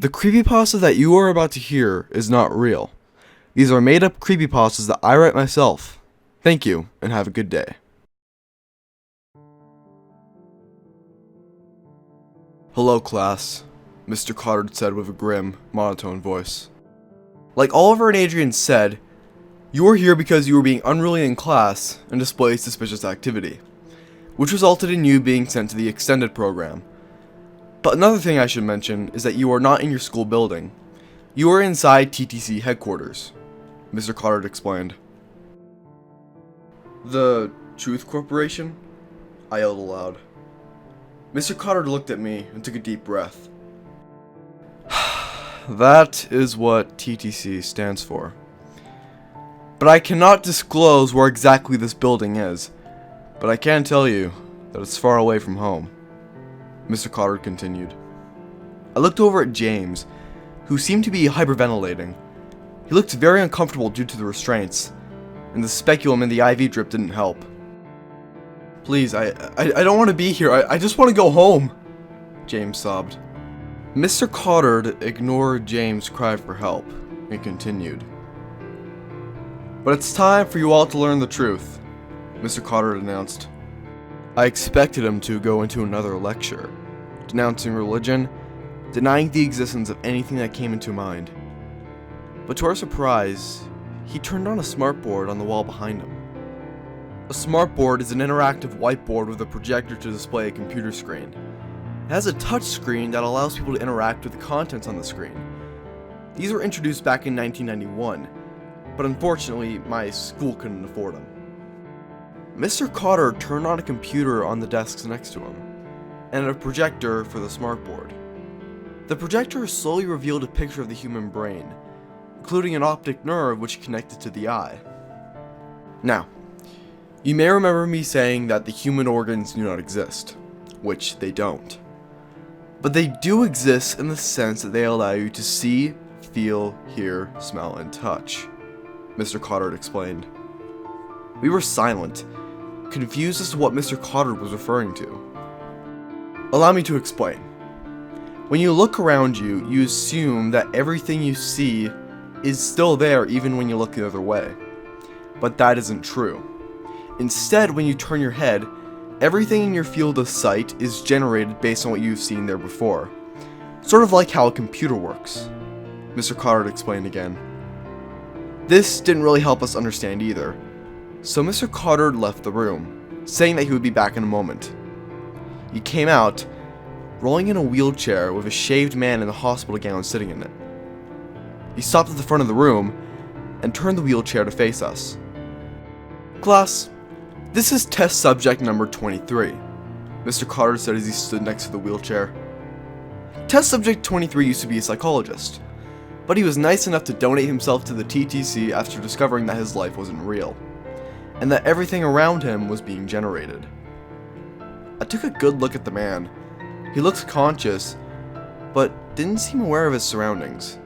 The creepypasta that you are about to hear is not real. These are made-up creepypastas that I write myself. Thank you, and have a good day. Hello, class, Mr. Cotter said with a grim, monotone voice. Like Oliver and Adrian said, you are here because you were being unruly in class and displayed suspicious activity, which resulted in you being sent to the extended program. But another thing I should mention is that you are not in your school building. You are inside TTC Headquarters, Mr. Cotter explained. The Truth Corporation? I yelled aloud. Mr. Cotter looked at me and took a deep breath. That is what TTC stands for. But I cannot disclose where exactly this building is, but I can tell you that it's far away from home. Mr. Cotter continued. I looked over at James, who seemed to be hyperventilating. He looked very uncomfortable due to the restraints, and the speculum in the IV drip didn't help. Please, I don't want to be here. I just want to go home, James sobbed. Mr. Cotter ignored James' cry for help and continued. But it's time for you all to learn the truth, Mr. Cotter announced. I expected him to go into another lecture, denouncing religion, denying the existence of anything that came into mind. But to our surprise, he turned on a smartboard on the wall behind him. A smartboard is an interactive whiteboard with a projector to display a computer screen. It has a touch screen that allows people to interact with the contents on the screen. These were introduced back in 1991, but unfortunately my school couldn't afford them. Mr. Cotter turned on a computer on the desks next to him, and a projector for the smartboard. The projector slowly revealed a picture of the human brain, including an optic nerve which connected to the eye. Now, you may remember me saying that the human organs do not exist, which they don't. But they do exist in the sense that they allow you to see, feel, hear, smell, and touch, Mr. Cotter explained. We were silent, confused as to what Mr. Cotter was referring to. Allow me to explain. When you look around you, you assume that everything you see is still there even when you look the other way. But that isn't true. Instead, when you turn your head, everything in your field of sight is generated based on what you've seen there before. Sort of like how a computer works, Mr. Cotter explained again. This didn't really help us understand either, so Mr. Cotter left the room, saying that he would be back in a moment. He came out, rolling in a wheelchair with a shaved man in a hospital gown sitting in it. He stopped at the front of the room and turned the wheelchair to face us. Class, this is test subject number 23, Mr. Cotter said as he stood next to the wheelchair. Test subject 23 used to be a psychologist, but he was nice enough to donate himself to the TTC after discovering that his life wasn't real, and that everything around him was being generated. I took a good look at the man. He looked conscious, but didn't seem aware of his surroundings.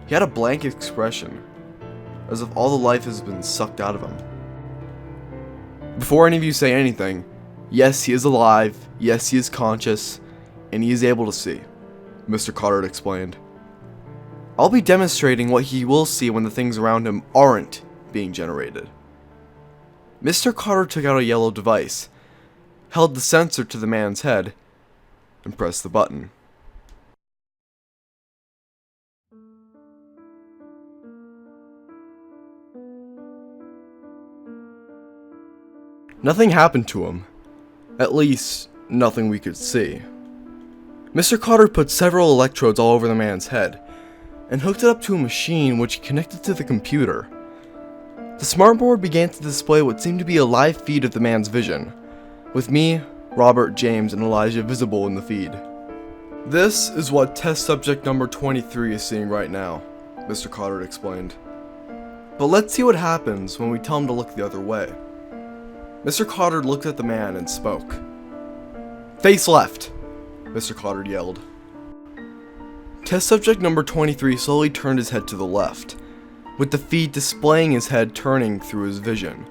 He had a blank expression, as if all the life has been sucked out of him. Before any of you say anything, yes, he is alive, yes, he is conscious, and he is able to see, Mr. Cotter explained. I'll be demonstrating what he will see when the things around him aren't being generated. Mr. Cotter took out a yellow device, held the sensor to the man's head, and pressed the button. Nothing happened to him. At least, nothing we could see. Mr. Cotter put several electrodes all over the man's head, and hooked it up to a machine which connected to the computer. The smartboard began to display what seemed to be a live feed of the man's vision, with me, Robert, James, and Elijah visible in the feed. This is what test subject number 23 is seeing right now, Mr. Cotter explained. But let's see what happens when we tell him to look the other way. Mr. Cotter looked at the man and spoke. Face left, Mr. Cotter yelled. Test subject number 23 slowly turned his head to the left, with the feed displaying his head turning through his vision.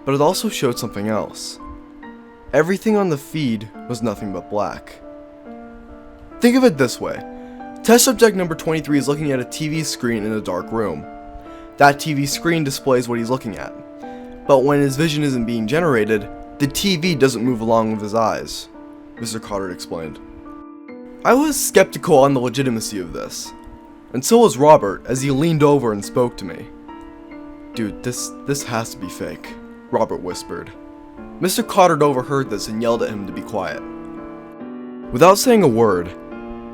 But it also showed something else. Everything on the feed was nothing but black. Think of it this way. Test subject number 23 is looking at a TV screen in a dark room. That TV screen displays what he's looking at. But when his vision isn't being generated, the TV doesn't move along with his eyes, Mr. Carter explained. I was skeptical on the legitimacy of this, and so was Robert as he leaned over and spoke to me. Dude, this has to be fake, Robert whispered. Mr. Carter overheard this and yelled at him to be quiet. Without saying a word,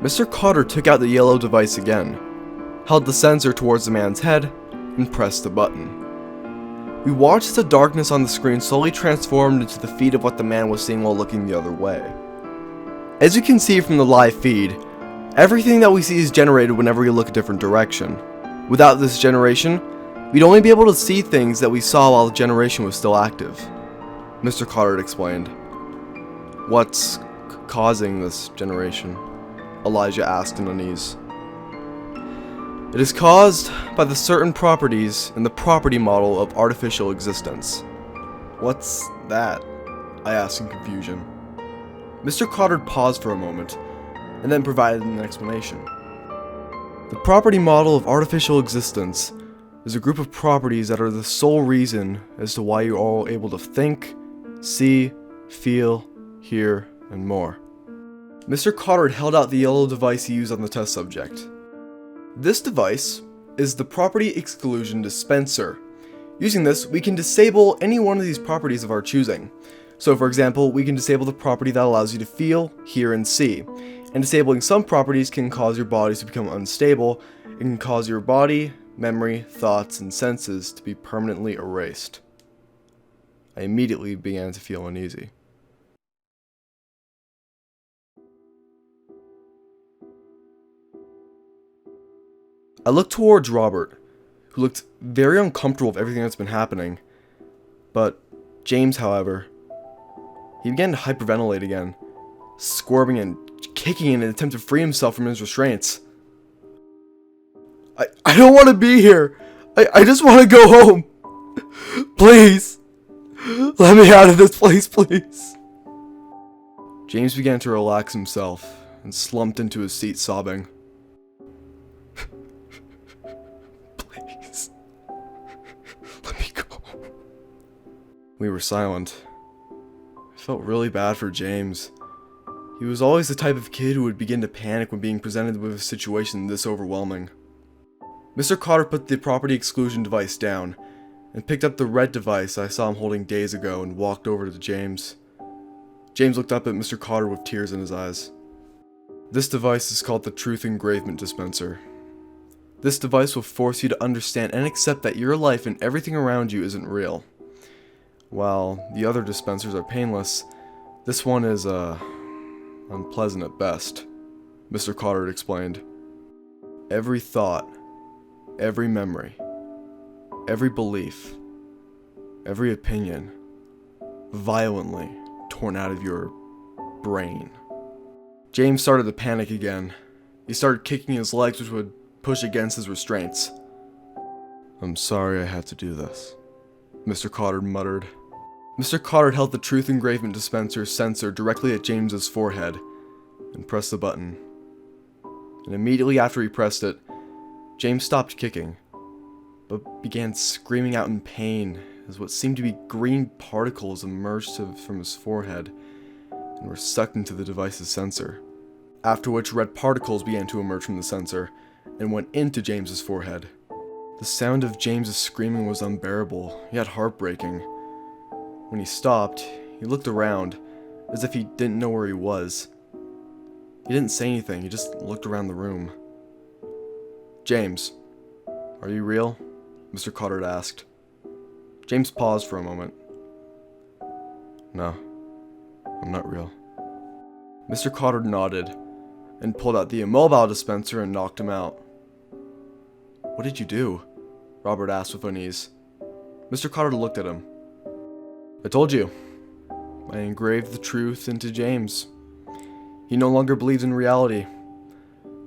Mr. Carter took out the yellow device again, held the sensor towards the man's head, and pressed the button. We watched as the darkness on the screen slowly transformed into the feed of what the man was seeing while looking the other way. As you can see from the live feed, everything that we see is generated whenever we look a different direction. Without this generation, we'd only be able to see things that we saw while the generation was still active, Mr. Carter explained. What's causing this generation? Elijah asked in unease. It is caused by the certain properties in the property model of artificial existence. What's that? I asked in confusion. Mr. Carter paused for a moment, and then provided an explanation. The property model of artificial existence is a group of properties that are the sole reason as to why you are all able to think, see, feel, hear, and more. Mr. Carter held out the yellow device he used on the test subject. This device is the property Exclusion Dispenser. Using this, we can disable any one of these properties of our choosing. So for example, we can disable the property that allows you to feel, hear, and see. And disabling some properties can cause your bodies to become unstable. It can cause your body, memory, thoughts, and senses to be permanently erased. I immediately began to feel uneasy. I looked towards Robert, who looked very uncomfortable with everything that's been happening. But James, however, he began to hyperventilate again, squirming and kicking in an attempt to free himself from his restraints. I don't want to be here. I just want to go home. Please. Let me out of this place, please. James began to relax himself and slumped into his seat sobbing. Please. Let me go. We were silent. I felt really bad for James. He was always the type of kid who would begin to panic when being presented with a situation this overwhelming. Mr. Carter put the property exclusion device down and picked up the red device I saw him holding days ago and walked over to James. James looked up at Mr. Carter with tears in his eyes. This device is called the Truth Dispenser. This device will force you to understand and accept that your life and everything around you isn't real. While the other dispensers are painless, this one is, unpleasant at best, Mr. Carter explained. Every thought, every memory, every belief, every opinion, violently torn out of your brain. James started to panic again. He started kicking his legs, which would push against his restraints. I'm sorry I had to do this, Mr. Carter muttered. Mr. Carter held the Truth Dispenser sensor directly at James's forehead and pressed the button. And immediately after he pressed it, James stopped kicking, but began screaming out in pain as what seemed to be green particles emerged from his forehead and were sucked into the device's sensor. After which red particles began to emerge from the sensor and went into James's forehead. The sound of James's screaming was unbearable, yet heartbreaking. When he stopped, he looked around, as if he didn't know where he was. He didn't say anything, he just looked around the room. James, are you real? Mr. Carter asked. James paused for a moment. No, I'm not real. Mr. Carter nodded, and pulled out the immobile dispenser and knocked him out. What did you do? Robert asked with unease. Mr. Carter looked at him. I told you. I engraved the truth into James. He no longer believes in reality.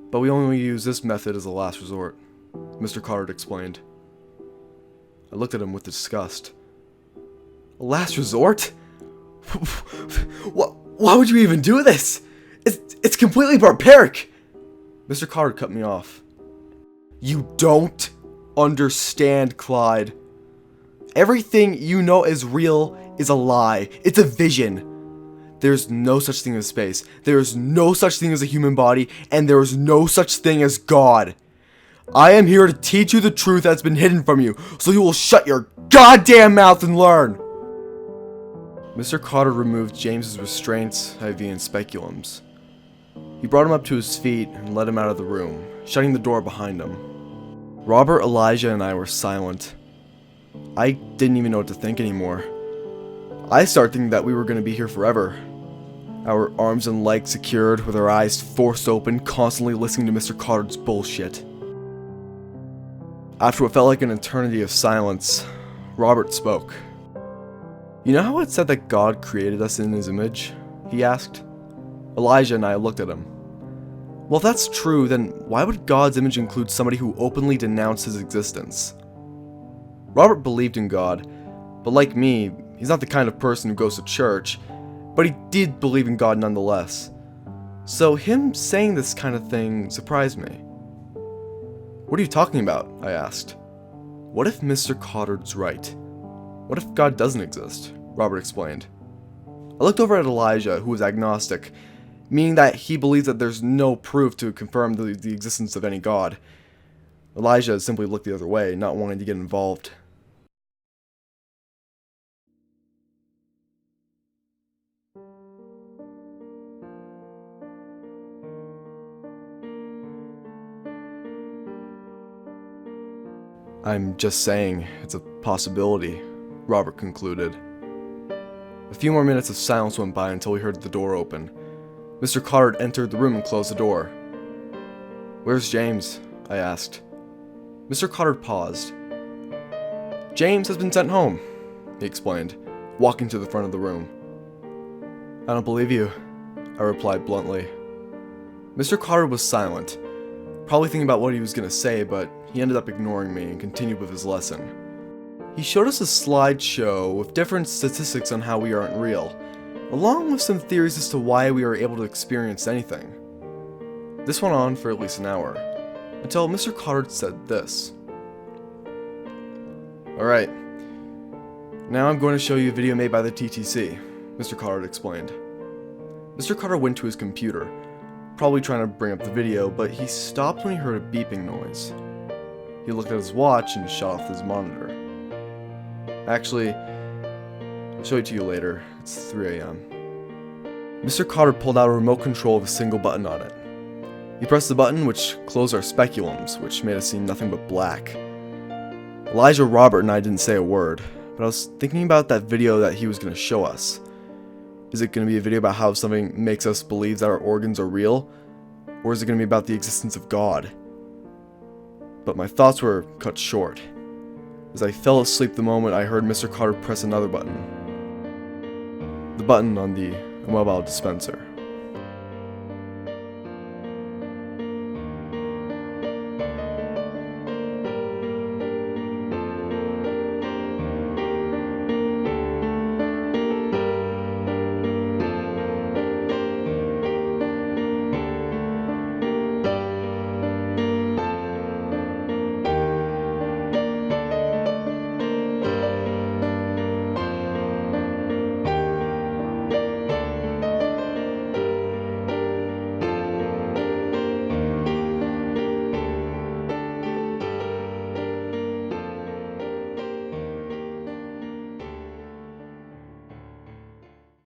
But we only use this method as a last resort, Mr. Carter explained. I looked at him with disgust. A last resort? Why would you even do this? It's completely barbaric. Mr. Carter cut me off. You don't understand, Clyde. Everything you know is real is a lie. It's a vision. There's no such thing as space. There is no such thing as a human body, and there is no such thing as God. I am here to teach you the truth that's been hidden from you, so you will shut your goddamn mouth and learn. Mr. Carter removed James's restraints, IV, and speculums. He brought him up to his feet and led him out of the room, shutting the door behind him. Robert, Elijah, and I were silent. I didn't even know what to think anymore. I started thinking that we were going to be here forever. Our arms and legs secured, with our eyes forced open, constantly listening to Mr. Carter's bullshit. After what felt like an eternity of silence, Robert spoke. You know how it said that God created us in his image? He asked. Elijah and I looked at him. Well, if that's true, then why would God's image include somebody who openly denounced his existence? Robert believed in God, but like me, he's not the kind of person who goes to church, but he did believe in God nonetheless. So him saying this kind of thing surprised me. What are you talking about? I asked. What if Mr. Carter's right? What if God doesn't exist? Robert explained. I looked over at Elijah, who was agnostic, meaning that he believes that there's no proof to confirm the existence of any God. Elijah simply looked the other way, not wanting to get involved. I'm just saying, it's a possibility, Robert concluded. A few more minutes of silence went by until we heard the door open. Mr. Carter entered the room and closed the door. Where's James? I asked. Mr. Carter paused. James has been sent home, he explained, walking to the front of the room. I don't believe you, I replied bluntly. Mr. Carter was silent, probably thinking about what he was going to say, but he ended up ignoring me and continued with his lesson. He showed us a slideshow with different statistics on how we aren't real, along with some theories as to why we are able to experience anything. This went on for at least an hour, until Mr. Carter said this. Alright, now I'm going to show you a video made by the TTC, Mr. Carter explained. Mr. Carter went to his computer, probably trying to bring up the video, but he stopped when he heard a beeping noise. He looked at his watch and shut off his monitor. Actually, I'll show it to you later. It's 3 a.m. Mr. Carter pulled out a remote control with a single button on it. He pressed the button, which closed our speculums, which made us see nothing but black. Elijah, Robert, and I didn't say a word, but I was thinking about that video that he was going to show us. Is it going to be a video about how something makes us believe that our organs are real? Or is it going to be about the existence of God? But my thoughts were cut short, as I fell asleep the moment I heard Mr. Carter press another button. The button on the mobile dispenser.